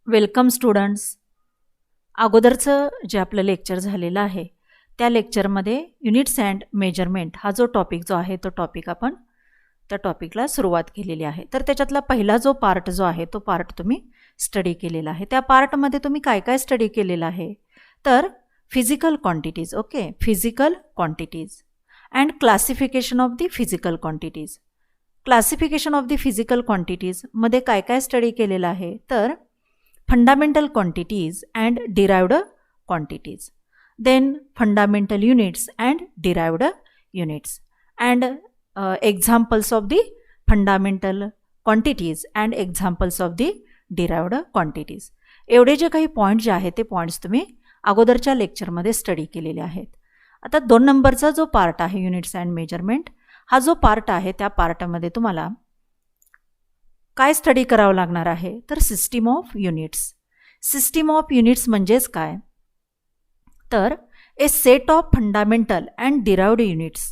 Welcome students. अगोदरचं जे आपलं lecture झालेलं आहे त्या लेक्चरमध्ये युनिट्स अँड मेजरमेंट हा जो टॉपिक जो आहे तो टॉपिक आपण त्या टॉपिकला सुरुवात केलेली आहे. तर त्याच्यातला पहिला जो पार्ट जो आहे तो पार्ट तुम्ही स्टडी केलेला आहे. त्या पार्टमध्ये तुम्ही काय काय स्टडी केलेलं आहे तर physical quantities. Okay, physical quantities and classification of the physical quantities. Classification of the physical quantities मध्ये काय काय स्टडी केलेलं आहे तर fundamental quantities and derived quantities, then fundamental units and derived units, and examples of the fundamental quantities and examples of the derived quantities. एवढे जे काही point जे आहेत ते पॉईंट्स तुम्ही अगोदरच्या लेक्चरमध्ये स्टडी केलेले आहेत. आता 2 नंबरचा जो पार्ट आहे युनिट्स अँड मेजरमेंट हा जो पार्ट आहे त्या पार्टमध्ये तुम्हाला काय स्टडी करावं लागणार आहे तर system of units. System of units म्हणजेच काय तर a set of fundamental and derived units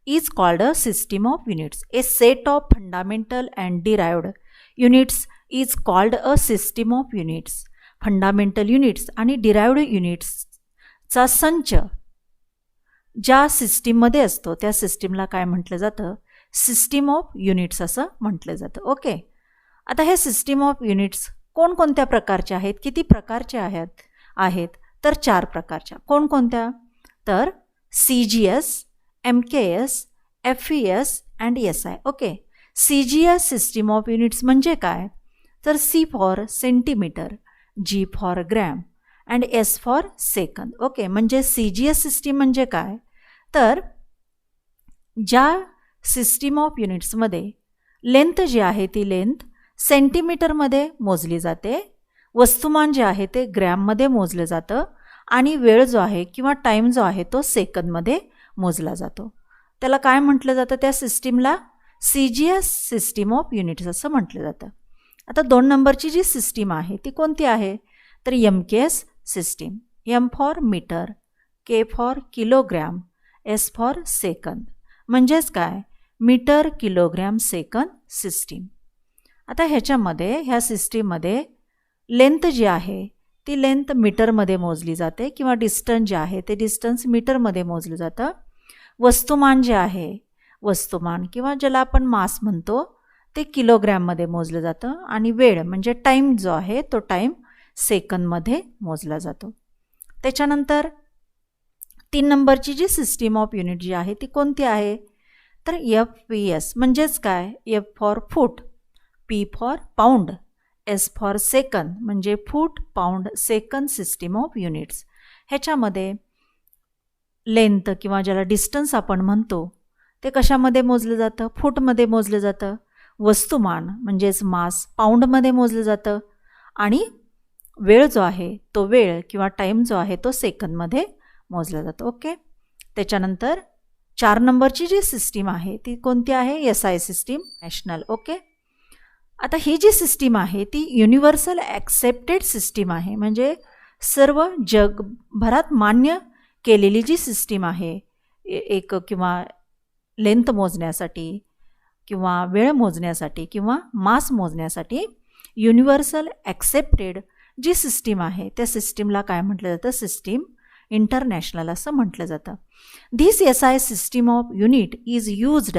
is called a system of units. A set of fundamental and derived units is called a system of units. Fundamental units आणि derived युनिट्सचा संच ज्या सिस्टीममध्ये असतो त्या सिस्टीमला काय म्हटलं जातं सिस्टीम ऑफ युनिट्स असं म्हटलं जातं. ओके, आता हे सिस्टीम ऑफ युनिट्स कोणकोणत्या प्रकारचे आहेत, किती प्रकारचे आहेत तर 4 प्रकारच्या. कोणकोणत्या तर CGS, MKS, FES and SI. Okay, CGS system of units म्हणजे काय तर C for centimetre, G for gram and S for second. Okay, म्हणजे CGS सिस्टीम म्हणजे काय तर ज्या सिस्टीम ऑफ युनिट्समध्ये लेंथ जी आहे ती लेंथ सेंटीमीटरमध्ये मोजली जाते, वस्तुमान जे आहे ते ग्रॅममध्ये मोजलं जातं आणि वेळ जो आहे किंवा टाईम जो आहे तो सेकंदमध्ये मोजला जातो. त्याला काय म्हटलं जातं त्या सिस्टीमला CGS सिस्टीम ऑफ युनिट्स असं म्हटलं जातं. आता 2 नंबरची जी सिस्टीम आहे ती कोणती आहे तर MKS system. M for metre, K for kilogram, S for second. म्हणजेच काय मीटर किलोग्रॅम सेकंद सिस्टीम. आता ह्याच्यामध्ये ह्या सिस्टीममध्ये लेंथ जी आहे ती लेंथ मीटरमध्ये मोजली जाते किंवा डिस्टन्स जे आहे ते डिस्टन्स मीटरमध्ये मोजलं जातं. वस्तुमान जे आहे वस्तुमान किंवा ज्याला आपण मास म्हणतो ते किलोग्रॅममध्ये मोजलं जातं आणि वेळ म्हणजे टाईम जो आहे तो टाईम सेकंदमध्ये मोजला जातो. त्याच्यानंतर 3 नंबरची जी सिस्टीम ऑफ युनिट जी आहे ती कोणती आहे तर FPS. म्हणजेच काय F for foot, P for pound, S for second म्हणजे foot pound second system of units. ह्याच्यामध्ये लेंथ किंवा ज्याला डिस्टन्स आपण म्हणतो ते कशामध्ये मोजलं जातं फूटमध्ये मोजलं जातं. वस्तुमान म्हणजेच मास पाऊंडमध्ये मोजलं जातं आणि वेळ जो आहे तो वेळ किंवा टाईम जो आहे तो सेकंदमध्ये मोजला जातो. ओके, त्याच्यानंतर 4 नंबरची जी सिस्टीम आहे ती कोणती आहे SI सिस्टीम नॅशनल. ओके, आता ही जी सिस्टीम आहे ती युनिव्हर्सल ॲक्सेप्टेड सिस्टीम आहे. म्हणजे सर्व जगभरात मान्य केलेली जी सिस्टीम आहे एक किंवा लेंथ मोजण्यासाठी किंवा वेळ मोजण्यासाठी किंवा मास मोजण्यासाठी युनिव्हर्सल ॲक्सेप्टेड जी सिस्टीम आहे त्या सिस्टीमला काय म्हटलं जातं सिस्टीम इंटरनॅशनल असं म्हटलं जातं. This SI system of unit is used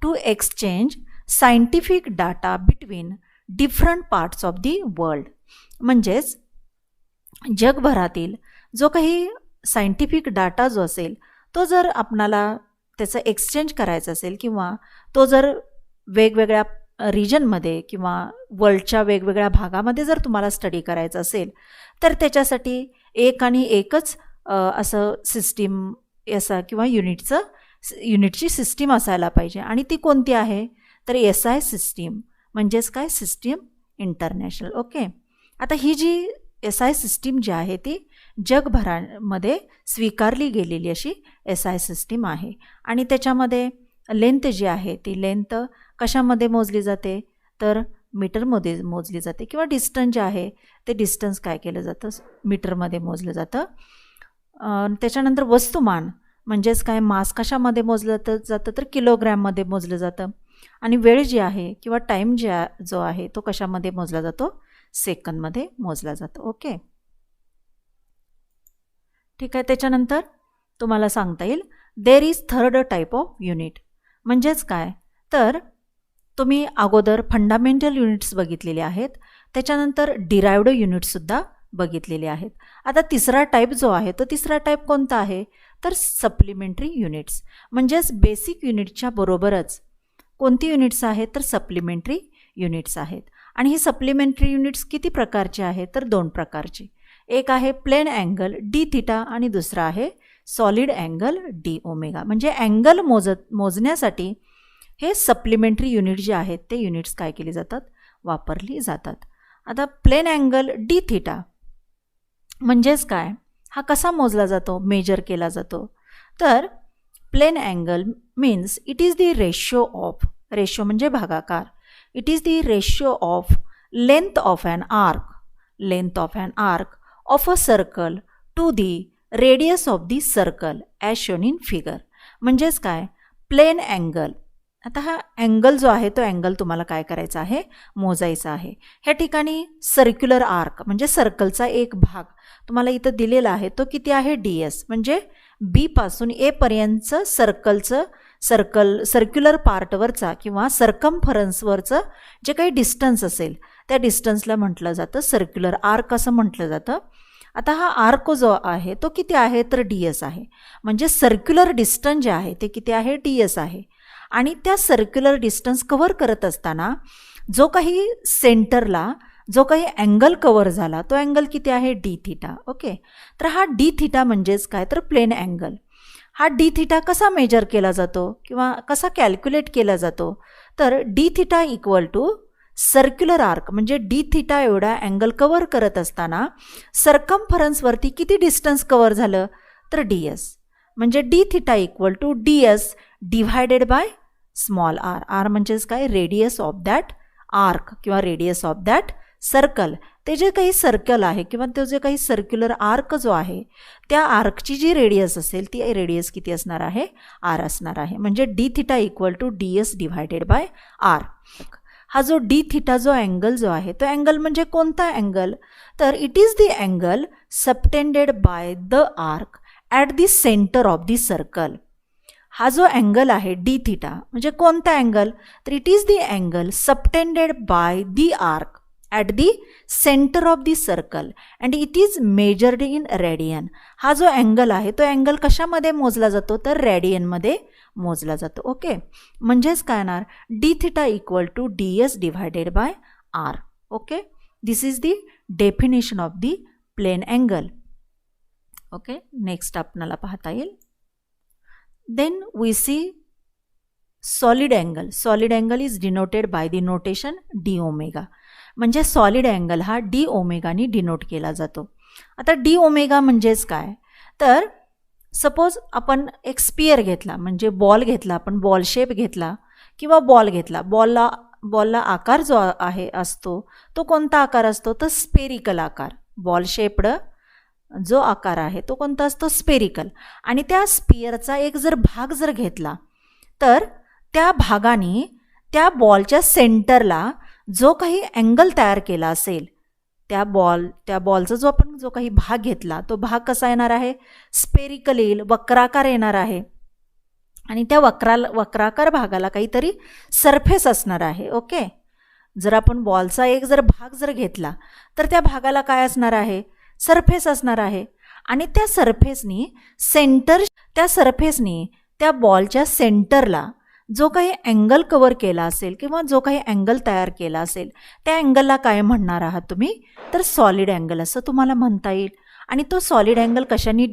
to exchange scientific data between different parts of the world. म्हणजेच जगभरातील जो काही सायंटिफिक डाटा जो असेल तो जर आपणाला त्याचं एक्सचेंज करायचं असेल किंवा तो जर वेगवेगळ्या रिजनमध्ये किंवा वर्ल्डच्या वेगवेगळ्या भागामध्ये जर तुम्हाला स्टडी करायचं असेल तर त्याच्यासाठी एक आणि एकच असं सिस्टीम असा किंवा युनिटची सिस्टीम असायला पाहिजे आणि ती कोणती आहे तर SI सिस्टीम म्हणजेच काय सिस्टीम इंटरनॅशनल. ओके, आता ही जी SI सिस्टीम जी आहे ती जगभरामध्ये स्वीकारली गेलेली अशी SI सिस्टीम आहे आणि त्याच्यामध्ये लेंथ जी आहे ती लेंथ कशामध्ये मोजली जाते तर मीटरमध्ये मोजली जाते किंवा डिस्टन्स जे आहे ते डिस्टन्स काय केलं जातं मीटरमध्ये मोजलं जातं. त्याच्यानंतर वस्तुमान म्हणजेच काय मास कशामध्ये मोजलं जातं तर किलोग्रॅममध्ये मोजलं जातं. आणि वेळ जी आहे किंवा टाईम जो आहे तो कशामध्ये मोजला जातो, सेकंदमध्ये मोजला जातो. ओके, ठीक आहे. त्याच्यानंतर तुम्हाला सांगता येईल there is third type of unit. म्हणजेच काय, तर तुम्ही अगोदर फंडामेंटल युनिट्स बघितलेले आहेत, त्याच्यानंतर डिराइव्ड युनिट्ससुद्धा बघितलेले आहेत. आता तिसरा टाईप जो आहे तो तिसरा टाईप कोणता आहे, तर सप्लिमेंटरी युनिट्स. म्हणजेच बेसिक युनिटच्या बरोबरच कोणती युनिट्स आहेत, तर सप्लिमेंटरी युनिट्स आहेत. आणि ही सप्लिमेंटरी युनिट्स किती प्रकारचे आहेत, तर 2 प्रकारचे. एक आहे प्लेन अँगल डी थिटा आणि दुसरा आहे सॉलिड अँगल डी ओमेगा. म्हणजे अँगल मोजण्यासाठी हे सप्लिमेंटरी युनिट जे आहेत ते युनिट्स काय केली जातात, वापरली जातात. आता प्लेन अँगल डी थिटा म्हणजेच काय, हा कसा मोजला जातो, मेजर केला जातो, तर plane angle means it is the ratio of, ratio म्हणजे भागाकार, it is the ratio of length of an arc, length of an arc of a circle to the radius of the circle as shown in figure. म्हणजेच काय, plain angle, आता हा angle जो आहे तो angle तुम्हाला काय करायचा आहे, मोजायचा आहे. ह्या ठिकाणी सर्क्युलर आर्क म्हणजे सर्कलचा एक भाग तुम्हाला इथं दिलेला आहे, तो किती आहे, ds. म्हणजे बी पासून ए पर्यंतचं सर्क्युलर पार्टवरचा किंवा सर्कम्फरन्सवरचं जे काही डिस्टन्स असेल त्या डिस्टन्सला म्हटलं जातं सर्क्युलर आर्क असं म्हटलं जातं. आता हा आर्क जो आहे तो किती आहे, तर ds आहे. म्हणजे सर्क्युलर डिस्टन्स जे आहे ते किती आहे, ds आहे. आणि त्या सर्क्युलर डिस्टन्स कव्हर करत असताना जो काही सेंटरला जो काही अँगल कव्हर झाला तो अँगल किती आहे, डी थिटा. ओके, तर हा डी थिटा म्हणजेच काय, तर प्लेन अँगल. हा डी थिटा कसा मेजर केला जातो किंवा कसा कॅल्क्युलेट केला जातो, तर D theta equal to circular arc. म्हणजे डी थिटा एवढा अँगल कव्हर करत असताना सर्कम्फरन्सवरती किती डिस्टन्स कव्हर झालं, तर ds. म्हणजे D theta equal to ds divided by small R. R म्हणजेच काय, रेडियस ऑफ दॅट आर्क किंवा रेडियस ऑफ दॅट सर्कल. ते जे काही सर्कल आहे किंवा तो जे काही सर्क्युलर आर्क जो आहे त्या आर्कची जी रेडियस असेल ती रेडियस किती असणार आहे, आर असणार आहे. म्हणजे D theta equal to ds divided by R. हा जो डी थिटा जो अँगल जो आहे तो अँगल म्हणजे कोणता अँगल, तर it is the angle subtended by the arc at the centre of the circle. हा जो अँगल आहे डी थिटा म्हणजे कोणता अँगल, तर it is the angle subtended by the arc at the centre of the circle and it is measured in radian. हा जो angle आहे तो अँगल कशामध्ये मोजला जातो, तर रेडियनमध्ये मोजला जातो. ओके, म्हणजेच काय येणार, D theta equal to ds divided by R. Okay, this is the definition of the plane angle. Okay, next आपल्याला पाहता येईल. Then we see solid angle. Solid angle is denoted by the notation D omega. म्हणजे solid angle हा D ओमेगानी denote केला जातो. आता D omega म्हणजेच काय, तर सपोज आपण एक स्पियर घेतला म्हणजे बॉल घेतला, आपण बॉल शेप घेतला किंवा बॉल घेतला, बॉलला आकार जो आहे असतो तो कोणता आकार असतो, तर स्पेरिकल आकार. बॉल शेप्ड जो आकार आहे तो कोणता असतो, स्पेरिकल. आणि त्या स्पियरचा एक जर भाग जर घेतला तर त्या भागाने त्या बॉलच्या सेंटरला जो काही अँगल तयार केला असेल त्या बॉलचा जो आपण जो काही भाग घेतला तो भाग कसा येणार आहे, स्पेरिकल येईल, वक्राकार येणार आहे. आणि त्या वक्राकार भागाला काहीतरी सरफेस असणार आहे. ओके, जर आपण बॉलचा एक जर भाग जर घेतला तर त्या भागाला काय असणार आहे, सरफेस असणार आहे. आणि त्या सरफेसनी त्या बॉलच्या सेंटरला जो काही अँगल कव्हर केला असेल किंवा जो काही अँगल तयार केला असेल त्या अँगलला काय म्हणणार आहात तुम्ही, तर सॉलिड अँगल असं तुम्हाला म्हणता येईल. आणि तो सॉलिड अँगल कशाने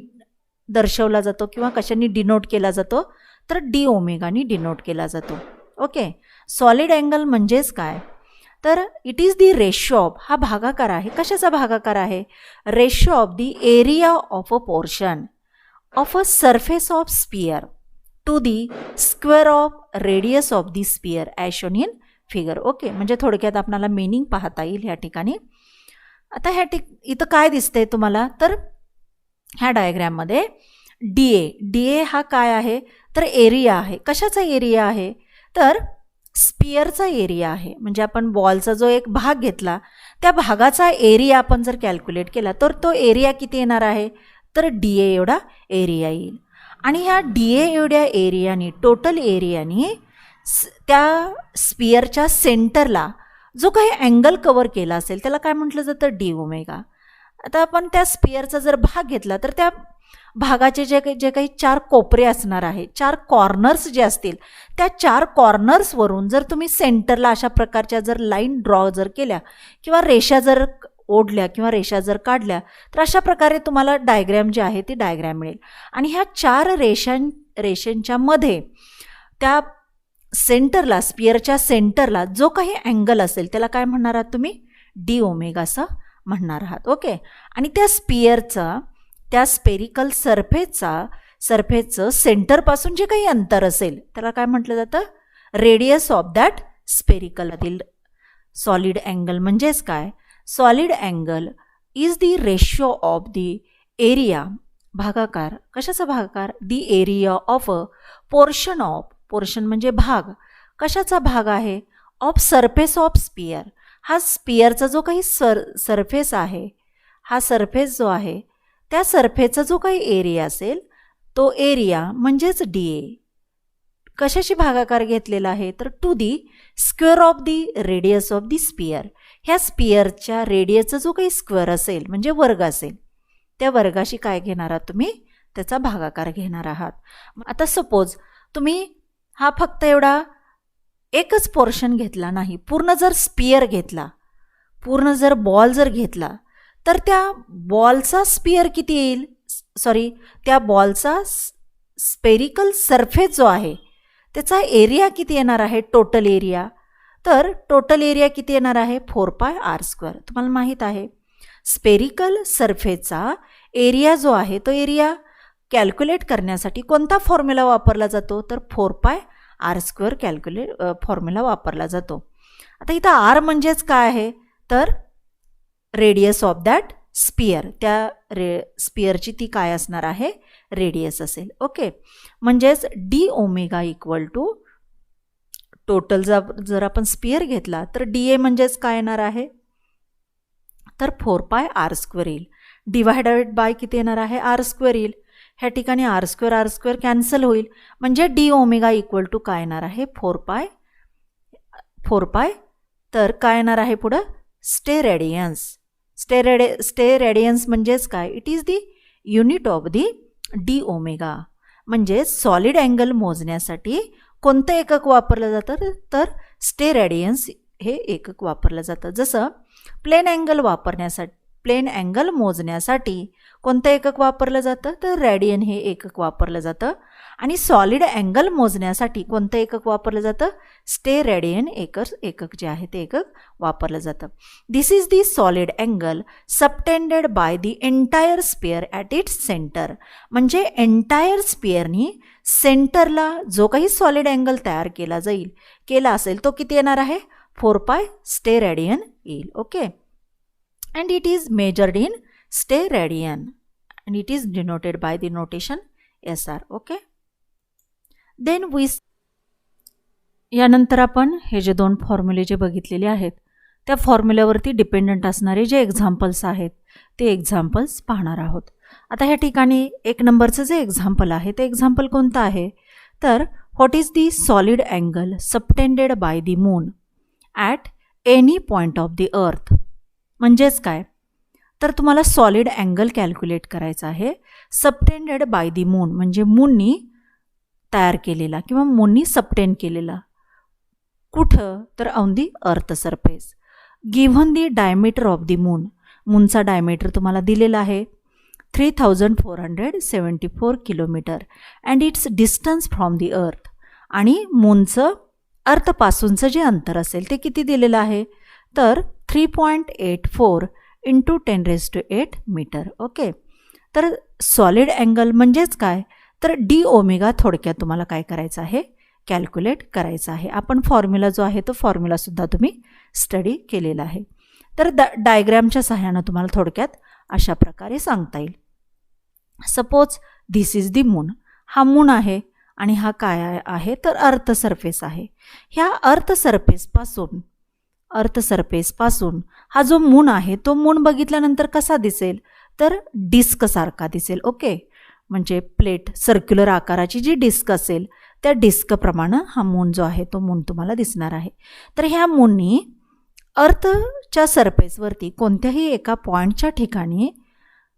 दर्शवला जातो किंवा कशाने डिनोट केला जातो, तर डी ओमेगानी डिनोट केला जातो. ओके, सॉलिड अँगल म्हणजेच काय, तर it is the ratio of, हा भागाकार आहे. कशाचा भागाकार आहे, ratio of the area of a portion of a surface of sphere to the square of radius of the sphere as shown in figure. Okay, म्हणजे थोडक्यात आपल्याला मीनिंग पाहता येईल ह्या ठिकाणी. आता इथं काय दिसतंय तुम्हाला, तर ह्या डायग्रॅममध्ये डी ए हा काय आहे, तर एरिया आहे. कशाचा एरिया आहे, तर स्पिअरचा एरिया आहे, म्हणजे आपण बॉलचा जो एक भाग घेतला त्या भागाचा एरिया आपण जर कॅल्क्युलेट केला तर तो एरिया किती येणार आहे, तर DA एवढा एरिया येईल. आणि ह्या DA एवढ्या एरियाने, टोटल एरियाने त्या स्पिअरच्या सेंटरला जो काही अँगल कवर केला असेल त्याला काय म्हटलं जातं, D ओमेगा. आता आपण त्या स्पिअरचा जर भाग घेतला तर त्या भागाचे जे काही 4 कोपरे असणार आहे, 4 कॉर्नर्स जे असतील, त्या 4 कॉर्नर्सवरून जर तुम्ही सेंटरला अशा प्रकारच्या जर लाईन ड्रॉ जर केल्या किंवा रेषा जर ओढल्या किंवा रेषा जर काढल्या तर अशा प्रकारे तुम्हाला डायग्रॅम जी आहे ती डायग्रॅम मिळेल. आणि ह्या 4 रेषांच्या मध्ये त्या सेंटरला, स्पिअरच्या सेंटरला जो काही अँगल असेल त्याला काय म्हणणार आहात तुम्ही, D ओमेगा असं म्हणणार आहात. ओके. आणि त्या स्पिअरचा, त्या स्पेरिकल सरफेसचं सेंटरपासून जे काही अंतर असेल त्याला काय म्हटलं जातं, रेडियस ऑफ दॅट स्पेरिकलमधील सॉलिड अँगल. म्हणजेच काय, solid angle is the ratio of the area, भागाकार, कशाचा भागाकार, the area of a portion of, portion म्हणजे भाग, कशाचा भाग आहे, ऑफ सरफेस ऑफ स्पिअर. हा स्पिअरचा जो काही सरफेस आहे, हा सरफेस जो आहे त्या सरफेसचा जो काही एरिया असेल तो एरिया म्हणजेच DA कशाशी भागाकार घेतलेला आहे, तर to the square of the radius of the sphere. ह्या स्पिअरच्या रेडियसचा जो काही स्क्वेअर असेल म्हणजे वर्ग असेल त्या वर्गाशी काय घेणार आहात तुम्ही, त्याचा भागाकार घेणार आहात. आता सपोज तुम्ही हा फक्त एवढा एकच पोर्शन घेतला नाही, पूर्ण जर स्पिअर घेतला, पूर्ण जर बॉल जर घेतला तर त्या बॉलचा स्पिअर किती येईल, त्या बॉलचा स्पेरिकल सरफेस जो आहे त्याचा एरिया किती येणार आहे, टोटल एरिया. तर टोटल एरिया किती येणार आहे, 4πr². तुम्हाला माहीत आहे स्पेरिकल सरफेसचा एरिया जो आहे तो एरिया कॅल्क्युलेट करण्यासाठी कोणता फॉर्म्युला वापरला जातो, तर 4πr² फॉर्म्युला वापरला जातो. आता इथं R म्हणजेच काय आहे, तर रेडियस ऑफ दॅट स्पिअर, त्या स्पिअरची ती काय असणार आहे, रेडियस असेल. ओके. म्हणजेच D omega equal to total जर आपण स्पिअर घेतला तर DA म्हणजेच काय येणार आहे, तर 4πr² येईल, डिवायडेड बाय किती येणार आहे, r² येईल. ह्या ठिकाणी r² कॅन्सल होईल, म्हणजे D ओमेगा इक्वल टू काय येणार आहे, 4π. तर काय येणार आहे पुढं, स्टे रेडियन्स. स्टे रेडियन्स म्हणजेच काय, it is the unit of the D omega. म्हणजे सॉलिड अँगल मोजण्यासाठी कोणतं एकक वापरलं जातं, तर स्टे रेडियन्स हे एकक वापरलं जातं. जसं प्लेन अँगल मोजण्यासाठी कोणतं एकक वापरलं जातं, तर रेडियन हे एकक वापरलं जातं. आणि सॉलिड अँगल मोजण्यासाठी कोणतं एकक वापरलं जातं, स्टे रेडियन एकक जे आहे ते एकक वापरलं जातं. This is the solid angle subtended by the entire sphere at its centre. म्हणजे एंटायर स्पिअरनी सेंटरला जो काही सॉलिड अँगल तयार केला असेल तो किती येणार आहे, 4π स्टे रेडियन येईल. Okay. and it is measured in stay radian and it is denoted by the notation SR. okay. then we यानंतर आपण हे जे 2 फॉर्म्युले जे बघितलेले आहेत त्या फॉर्म्युल्यावरती डिपेंडंट असणारे जे एक्झाम्पल्स आहेत ते एक्झाम्पल्स पाहणार आहोत. आता ह्या ठिकाणी 1 नंबरचं जे एक्झाम्पल आहे ते एक्झाम्पल कोणतं आहे, तर what is the solid angle subtended by the moon at any point of the अर्थ. म्हणजेच काय, तर तुम्हाला सॉलिड अँगल कॅल्क्युलेट करायचा आहे सबटेंडेड बाय दी मून, म्हणजे मूननी तयार केलेला किंवा मूननी सबटेंड केलेला. कुठं, तर on the earth surface. Given the diameter of the moon, मूनचा डायमीटर तुम्हाला दिलेला आहे 3474 kilometre and its distance from the earth. आणि मूनचं अर्थपासूनचं जे अंतर असेल ते किती दिलेलं आहे, तर 3.84 × 10⁸ मीटर. ओके. तर सॉलिड अँगल म्हणजेच काय, तर D ओमेगा थोडक्यात तुम्हाला काय करायचं आहे, कॅल्क्युलेट करायचं आहे. आपण फॉर्म्युला जो आहे तो फॉर्म्युलासुद्धा तुम्ही स्टडी केलेला आहे. तर डायग्रॅमच्या सहाय्यानं तुम्हाला थोडक्यात अशा प्रकारे सांगता येईल. Suppose this is the moon, हा मून आहे आणि हा काय आहे तर अर्थ सरफेस आहे. ह्या अर्थ सरफेसपासून हा जो मून आहे तो मून बघितल्यानंतर कसा दिसेल तर डिस्क सारखा दिसेल. ओके, म्हणजे प्लेट सर्क्युलर आकाराची जी डिस्क असेल त्या डिस्कप्रमाणे हा मून जो आहे तो मून तुम्हाला दिसणार आहे. तर ह्या मूननी अर्थच्या सरफेसवरती कोणत्याही एका पॉईंटच्या ठिकाणी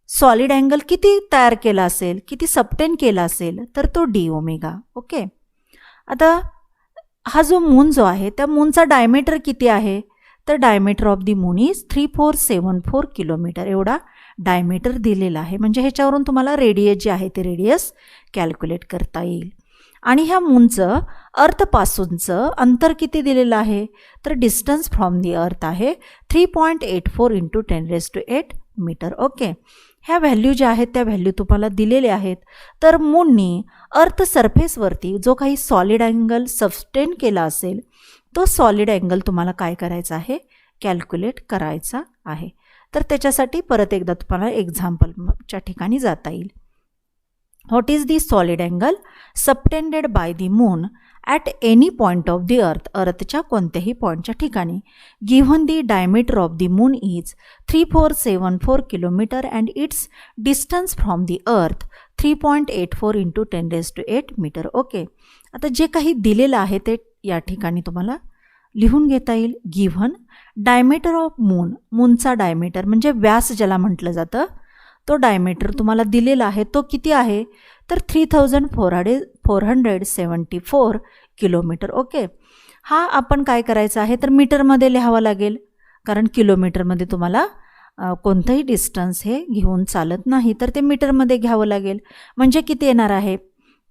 सॉलिड अँगल किती तयार केला असेल, किती सबटेन केला असेल तर तो डी ओमेगा. ओके, आता हा जो मून जो आहे त्या मूनचा डायमीटर किती आहे तर diameter of the moon is 3474 kilometre एवढा डायमीटर दिलेला आहे. म्हणजे ह्याच्यावरून तुम्हाला रेडियस जे आहे ते रेडियस कॅल्क्युलेट करता येईल. आणि ह्या मूनचं अर्थपासूनचं अंतर किती दिलेलं आहे तर डिस्टन्स फ्रॉम दी अर्थ आहे 3.84 इंटू 10⁸ मीटर. ओके, ह्या व्हॅल्यू ज्या आहेत त्या व्हॅल्यू तुम्हाला दिलेल्या आहेत. तर मूननी अर्थ सरफेसवरती जो काही सॉलिड अँगल सबस्टेन केला असेल तो सॉलिड अँगल तुम्हाला काय करायचा आहे कॅल्क्युलेट करायचा आहे. तर त्याच्यासाठी परत एकदा तुम्हाला एक्झाम्पलच्या ठिकाणी जाता येईल. What is the solid angle subtended by the moon at any point of the अर्थ, अर्थच्या कोणत्याही पॉईंटच्या ठिकाणी. Given the diameter of the moon is 3474 kilometre and its distance from the अर्थ 3.84 इंटू 10⁸ मीटर. ओके, आता जे काही दिलेलं आहे ते या ठिकाणी तुम्हाला लिहून घेता येईल. गिव्हन डायमीटर ऑफ मून, मूनचा डायमीटर म्हणजे व्यास ज्याला म्हटलं जातं तो डायमीटर तुम्हाला दिलेला आहे तो किती आहे तर 3474 किलोमीटर. ओके, हा आपण काय करायचा आहे तर मीटरमध्ये लिहावा लागेल कारण किलोमीटरमध्ये तुम्हाला कोणतंही डिस्टन्स हे घेऊन चालत नाही तर ते मीटरमध्ये घ्यावं लागेल. म्हणजे किती येणार आहे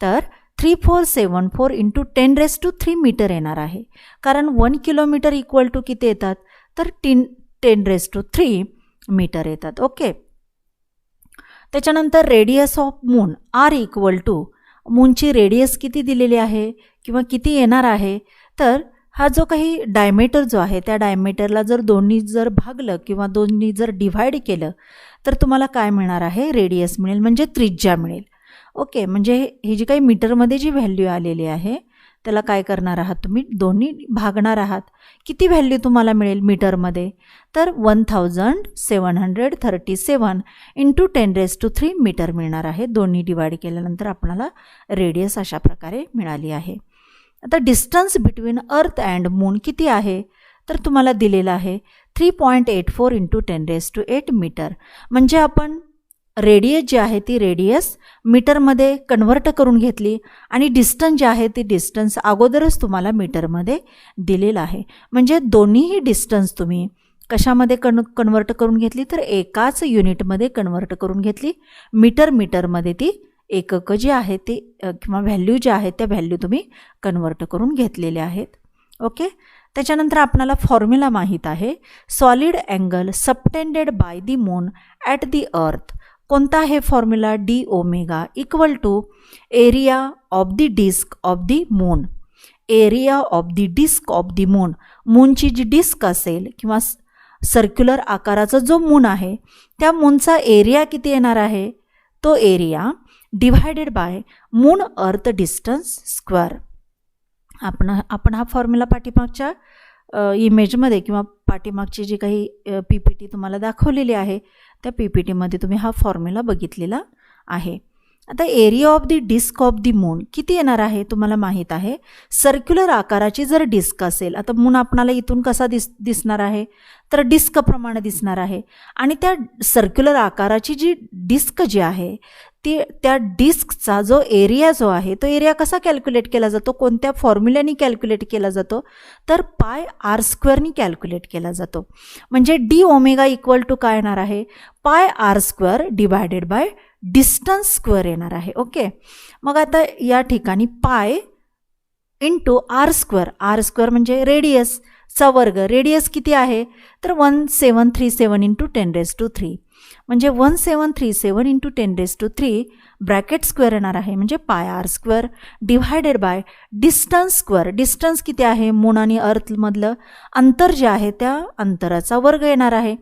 तर 3474 इंटू 10⁻³ मीटर येणार आहे. कारण 1 किलोमीटर इक्वल टू किती येतात तर 10⁻³ मीटर येतात. ओके, त्याच्यानंतर radius of moon R equal to, मूनची रेडियस किती दिलेली आहे किंवा किती येणार आहे तर हा जो काही डायमीटर जो आहे त्या डायमीटरला जर दोन्ही जर भागलं किंवा दोन्ही जर डिव्हाइड केलं तर तुम्हाला काय मिळणार आहे रेडियस मिळेल म्हणजे त्रिज्या मिळेल. ओके, म्हणजे ही जी काही मीटरमध्ये जी व्हॅल्यू आलेली आहे त्याला काय करणार आहात तुम्ही दोन्ही भागणार आहात. किती व्हॅल्यू तुम्हाला मिळेल मीटरमध्ये तर 1737 इंटू 10⁻³ मीटर मिळणार आहे. दोन्ही डिवाइड केल्यानंतर आपल्याला रेडियस अशा प्रकारे मिळाली आहे. आता distance between earth and moon किती आहे तर तुम्हाला दिलेलं आहे 3.84 इंटू 10⁸ मीटर. म्हणजे आपण रेडियस जी आहे ती रेडियस मीटरमध्ये कन्वर्ट करून घेतली आणि डिस्टन्स जे आहे ती डिस्टन्स अगोदरच तुम्हाला मीटरमध्ये दिलेलं आहे. म्हणजे दोन्हीही डिस्टन्स तुम्ही कशामध्ये कन्वर्ट करून घेतली तर एकाच युनिटमध्ये कन्वर्ट करून घेतली. मीटरमध्ये ती एकक जी आहे ती किंवा व्हॅल्यू ज्या आहेत त्या व्हॅल्यू तुम्ही कन्वर्ट करून घेतलेल्या आहेत. ओके, त्याच्यानंतर आपल्याला फॉर्म्युला माहीत आहे solid angle subtended by the moon at the earth. कोणता आहे formula D omega equal to area of the disk of the moon. Area of the disk of the moon, मूनची जी डिस्क असेल किंवा सर्क्युलर आकाराचा जो मून आहे त्या मूनचा एरिया किती येणार आहे तो area divided by moon earth distance square. आपण हा फॉर्म्युला पाठीमागच्या इमेजमध्ये किंवा पाठीमागची जी काही PPT तुम्हाला दाखवलेली आहे त्या PPTमध्ये तुम्ही हा फॉर्म्युला बघितलेला आहे. आता area of the disk of the moon किती येणार आहे तुम्हाला माहीत आहे. सर्क्युलर आकाराची जर डिस्क असेल, आता मून आपणाला इथून कसा दिसणार आहे तर डिस्कप्रमाणे दिसणार आहे आणि त्या सर्क्युलर आकाराची जी डिस्क जी आहे ती त्या डिस्कचा जो एरिया जो आहे तो एरिया कसा कॅल्क्युलेट केला जातो, कोणत्या फॉर्म्युल्याने कॅल्क्युलेट केला जातो तर πr² कॅल्क्युलेट केला जातो. म्हणजे डी ओमेगा इक्वल टू काय येणार आहे πr² divided by distance square येणार आहे. ओके, मग आता या ठिकाणी पाय इंटू r² म्हणजे रेडियसचा वर्ग. रेडियस किती आहे तर 1737 इंटू 10⁻³ म्हणजे 1737 इंटू 10⁻³ ब्रॅकेट स्क्वेअर येणार आहे म्हणजे πr² divided by distance square. Distance किती आहे मून आणि अर्थमधलं अंतर जे आहे त्या अंतराचा वर्ग येणार आहे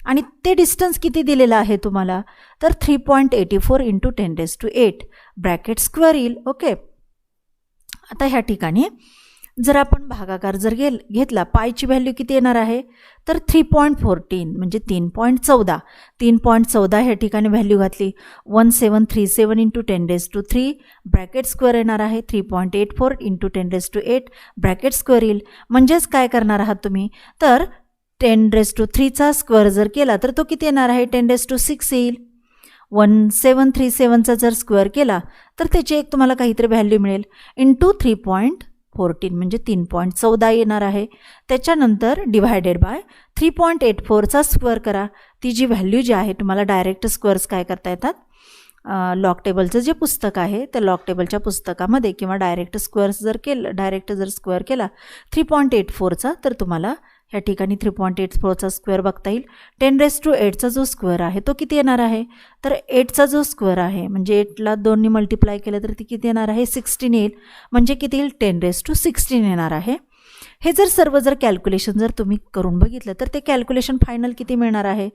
आणि ते डिस्टन्स किती दिलेलं आहे तुम्हाला तर 3.84 इंटू 10⁻⁸ ब्रॅकेट स्क्वेअर येईल. ओके, आता ह्या ठिकाणी जर आपण भागाकार जर घेतला, पायची व्हॅल्यू किती येणार आहे तर 3.14 म्हणजे 3.14. 3.14 ह्या ठिकाणी व्हॅल्यू घातली. 1737 इंटू 10⁻³ ब्रॅकेट स्क्वेअर येणार आहे. 3.84 इंटू 10⁸ ब्रॅकेट स्क्वेअर येईल. म्हणजेच काय करणार आहात तुम्ही तर 10⁻³ स्क्वेअर जर केला तर तो किती येणार आहे 10⁻6 येईल. 1737चा जर स्क्वेअर केला तर त्याची एक तुम्हाला काहीतरी व्हॅल्यू मिळेल इंटू 3.14 म्हणजे 3.14 येणार आहे. त्याच्यानंतर डिवायडेड बाय 3.84चा स्क्वेअर करा. ती जी व्हॅल्यू जी आहे तुम्हाला डायरेक्ट स्क्वेअर्स काय करता येतात, लॉग टेबलचं जे पुस्तक आहे त्या लॉग टेबलच्या पुस्तकामध्ये किंवा डायरेक्ट जर स्क्वेअर केला 3.84चा तर तुम्हाला ह्या ठिकाणी 3.84चा स्क्वेअर बघता येईल. 10⁸ जो स्क्वेअर आहे तो किती येणार आहे तर 8चा जो स्क्वेअर आहे म्हणजे 8ला 2ने मल्टिप्लाय केलं तर ती किती येणार आहे 16 येईल. म्हणजे किती येईल 10⁻16 येणार आहे. हे जर सर्व कॅल्क्युलेशन जर तुम्ही करून बघितलं तर ते कॅल्क्युलेशन फायनल किती मिळणार आहे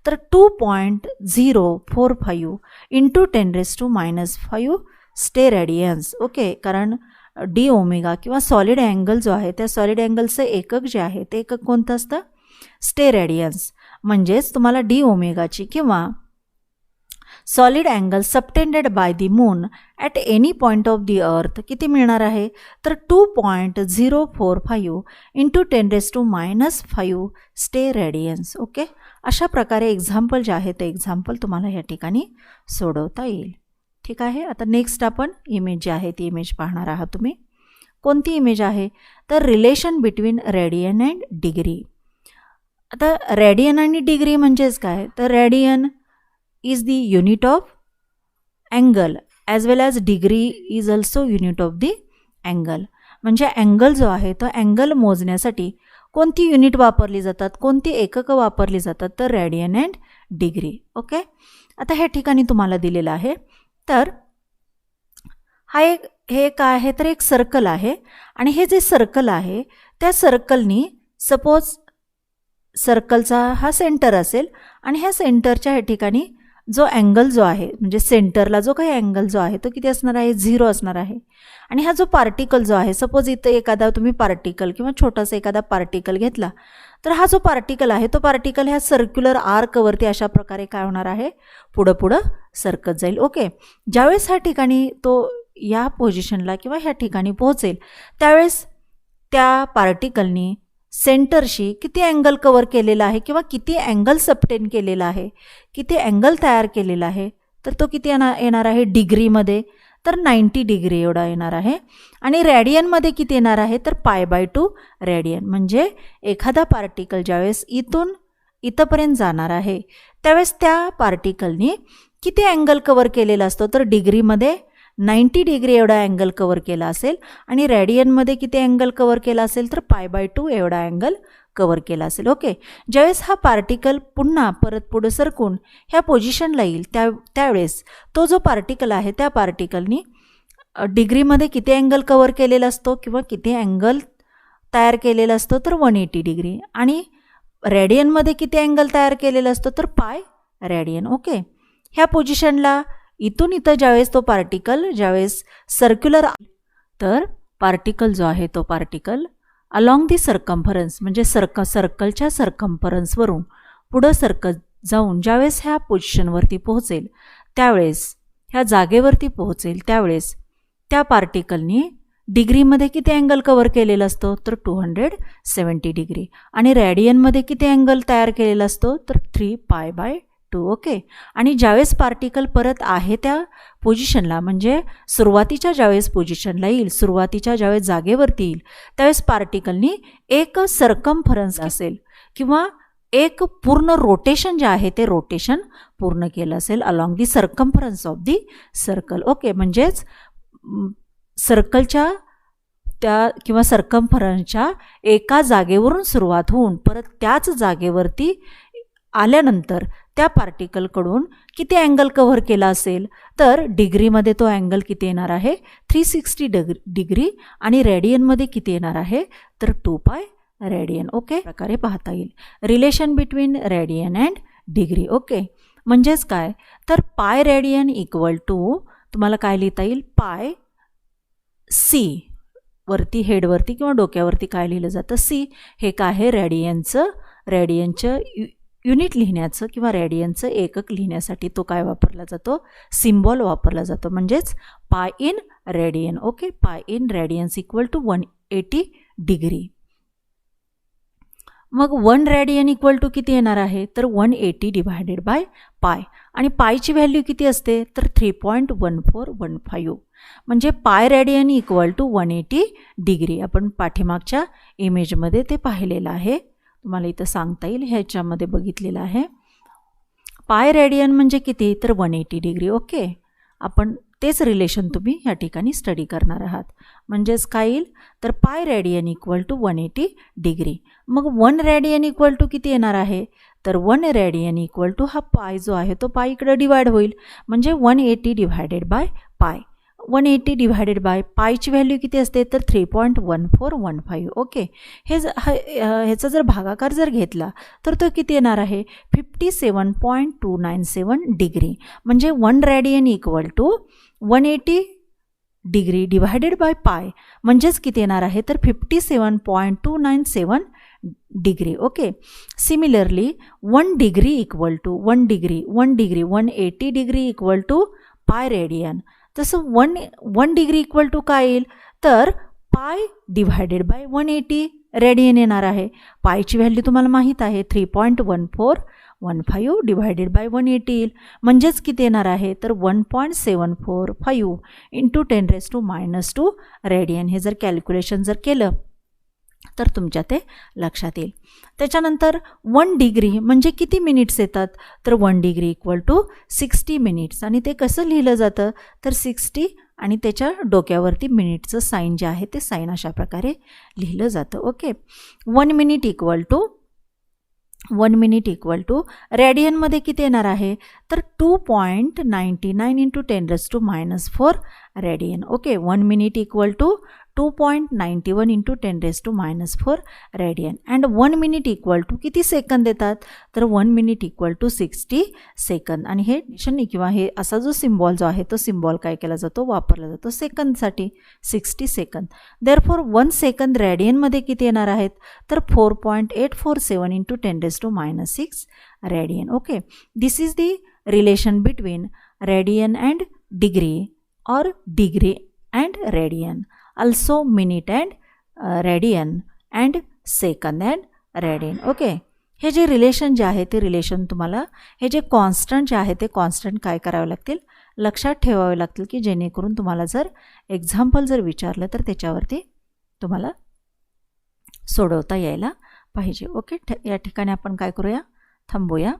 तर 2.045 इंटू 10⁻⁻5 स्टे रेडियन्स. ओके, कारण डी ओमेगा किंवा सॉलिड अँगल जो आहे त्या सॉलिड अँगलचं एकक जे आहे ते एकक कोणतं असतं स्टे रेडियन्स. म्हणजेच तुम्हाला डी ओमेगाची किंवा solid angle subtended by the moon at any point of the अर्थ किती मिळणार आहे तर 2.045 इंटू 10⁻⁻5 स्टे रेडियन्स. ओके, अशा प्रकारे एक्झाम्पल जे आहे ते एक्झाम्पल तुम्हाला या ठिकाणी सोडवता येईल. ठीक आहे. आता नेक्स्ट आपण इमेज जी आहे ती इमेज पाहणार आहात. तुम्ही कोणती इमेज आहे तर relation between radian and degree. आता रेडियन आणि डिग्री म्हणजेच काय तर radian is the unit of angle as well as degree is also unit of the angle. म्हणजे अँगल जो आहे तो अँगल मोजण्यासाठी कोणती युनिट वापरली जातात, कोणती एककं वापरली जातात तर रेडियन अँड डिग्री. ओके, आता ह्या ठिकाणी तुम्हाला दिलेलं आहे तर हे काय आहे तर एक सर्कल आहे आणि हे जे सर्कल आहे त्या सर्कलनी सपोज सर्कलचा हा सेंटर असेल आणि ह्या सेंटरच्या ह्या ठिकाणी जो अँगल जो आहे म्हणजे सेंटरला जो काही अँगल जो आहे तो किती असणार आहे 0 असणार आहे. आणि हा जो पार्टिकल जो आहे सपोज इथं एखादा तुम्ही पार्टिकल किंवा छोटासा एखादा पार्टिकल घेतला तर हा जो पार्टिकल आहे तो पार्टिकल ह्या सर्क्युलर आर्कवरती अशा प्रकारे काय होणार आहे पुढं सरकत जाईल. ओके, ज्यावेळेस ह्या ठिकाणी तो या पोझिशनला किंवा ह्या ठिकाणी पोहोचेल त्यावेळेस त्या पार्टिकलनी सेंटरशी किती अँगल कवर केलेला आहे किंवा किती अँगल सबटेन केलेला आहे, किती अँगल तयार केलेला आहे तर तो किती येणार आहे डिग्रीमध्ये तर 90 डिग्री एवढा येणार आहे. आणि रेडियनमध्ये किती येणार आहे तर π/2 रेडियन. म्हणजे एखादा पार्टिकल ज्यावेळेस इथून इथंपर्यंत जाणार आहे त्यावेळेस त्या पार्टिकलनी किती अँगल कवर केलेला असतो तर डिग्रीमध्ये 90 डिग्री एवढा अँगल कवर केला असेल आणि रेडियनमध्ये किती अँगल कवर केला असेल तर π/2 एवढा अँगल कवर केला असेल. ओके, ज्यावेळेस हा पार्टिकल पुन्हा परत पुढे सरकून ह्या पोझिशनला येईल त्यावेळेस तो जो पार्टिकल आहे त्या पार्टिकलनी डिग्रीमध्ये किती अँगल कवर केलेला असतो किंवा किती अँगल तयार केलेला असतो तर 180 डिग्री आणि रेडियनमध्ये किती अँगल तयार केलेला असतो तर π रेडियन. ओके, ह्या पोझिशनला इथून इथं ज्यावेळेस तो पार्टिकल ज्यावेळेस सर्क्युलर तर पार्टिकल जो आहे तो पार्टिकल अलॉंग दी सर्कम्फरन्स म्हणजे सर्कलच्या सर्कम्फरन्सवरून पुढं सरकत जाऊन ज्यावेळेस ह्या पोझिशनवरती पोहोचेल त्यावेळेस ह्या जागेवरती पोहोचेल त्यावेळेस त्या पार्टिकलनी डिग्रीमध्ये किती अँगल कवर केलेला असतो तर 270 डिग्री आणि रेडियनमध्ये किती अँगल तयार केलेला असतो तर 3π/2. ओके, आणि ज्यावेळेस पार्टिकल परत आहे त्या पोझिशनला म्हणजे सुरुवातीच्या ज्यावेळेस पोझिशनला येईल सुरुवातीच्या ज्यावेळेस जागेवरती येईल त्यावेळेस पार्टिकलनी एक सर्कम्फरन्स असेल किंवा एक पूर्ण रोटेशन जे आहे ते रोटेशन पूर्ण केलं असेल along the circumference of the circle. Okay, म्हणजेच सर्कलच्या त्या किंवा सर्कम्फरन्सच्या एका जागेवरून सुरुवात होऊन परत त्याच जागेवरती आल्यानंतर त्या पार्टिकलकडून किती अँगल कव्हर केला असेल तर डिग्रीमध्ये तो अँगल किती येणार आहे 360 डिग्री आणि रेडियनमध्ये किती येणार आहे तर 2π रेडियन. ओके, प्रकारे पाहता येईल relation between radian and degree. Okay, म्हणजेच काय तर π रेडियन इक्वल टू तुम्हाला काय लिहिता येईल π c. वरती हेडवरती किंवा डोक्यावरती काय लिहिलं जातं, सी. हे काय आहे, रेडियनचं युनिट लिहिण्याचं किंवा रेडियनचं एकक लिहिण्यासाठी तो काय वापरला जातो, सिम्बॉल वापरला जातो, म्हणजेच pi in radian. Okay, pi in radians equal to 180 degree. मग 1 रेडियन इक्वल टू किती येणार आहे, तर 180 डिवायडेड बाय पाय. आणि पायची व्हॅल्यू किती असते, तर 3.1415. म्हणजे pi radian equal to 180 degree. आपण पाठीमागच्या इमेजमध्ये ते पाहिलेलं आहे, तुम्हाला इथं सांगता येईल, ह्याच्यामध्ये बघितलेलं आहे. पाय रेडियन म्हणजे किती, तर 180 डिग्री. ओके, आपण तेच रिलेशन तुम्ही या ठिकाणी स्टडी करणार आहात. म्हणजेच काय येईल, तर pi radian equal to 180 degree. मग 1 रेडियन इक्वल टू किती येणार आहे, तर 1 रेडियन इक्वल टू हा पाय जो आहे तो पाय इकडं डिवाइड होईल, म्हणजे 180 डिवायडेड बाय पाय. 180 डिवायडेड बाय पायची व्हॅल्यू किती असते, तर 3.1415. ओके, ह्याचा जर भागाकार जर घेतला तर तो किती येणार आहे, 57.297 डिग्री. म्हणजे 1 radian equal to 180 degree divided by pi म्हणजेच किती येणार आहे, तर 57.297 degree. Okay, similarly 1 degree equal to 1 degree 180 degree equal to pi radian. तसं 1 डिग्री इक्वल टू काय येईल, तर पाय डिवायडेड बाय 180 रेडियन येणार आहे. पायची व्हॅल्यू तुम्हाला माहीत आहे 3.1415 डिवायडेड बाय 180 येईल, म्हणजेच किती येणार आहे, तर 1.745 इंटू 10⁻⁻² रेडियन. हे जर कॅल्क्युलेशन जर केलं तर तुमच्या ते लक्षात येईल. त्याच्यानंतर 1 डिग्री म्हणजे किती मिनिट्स येतात, तर 1 डिग्री इक्वल टू 60 मिनिट्स. आणि ते कसं लिहिलं जातं, तर 60 आणि त्याच्या डोक्यावरती मिनिटचं साईन जे आहे ते साईन अशा प्रकारे लिहिलं जातं. ओके, 1 मिनिट इक्वल टू रेडियनमध्ये किती येणार आहे, तर 2.99 into 10⁻⁻4 radian. Okay, 1 minute equal to 2.91 into 10⁻⁻4 radian. And 1 minute equal to किती सेकंद देतात, तर 1 मिनिट इक्वल टू 60 सेकंद. आणि हे निशाणी किंवा हे असा जो सिम्बॉल जो आहे तो सिम्बॉल काय केला जातो, वापरला जातो सेकंदसाठी, 60 सेकंद. देअरफॉर 1 सेकंद रेडियनमध्ये किती येणार आहेत, तर 4.847 into 10⁻⁻6 radian. Okay, this is the relation between radian and degree और degree and radian. Also minute and radian and second and radian. Okay, हे जे रिलेशन जे आहे ते रिलेशन तुम्हाला, हे जे कॉन्स्टंट जे आहे ते कॉन्स्टंट काय करावे लागतील, लक्षात ठेवावे लागतील, की जेणेकरून तुम्हाला जर एक्झाम्पल जर विचारलं तर त्याच्यावरती तुम्हाला सोडवता यायला पाहिजे. ओके, या ठिकाणी आपण काय करूया, थांबूया.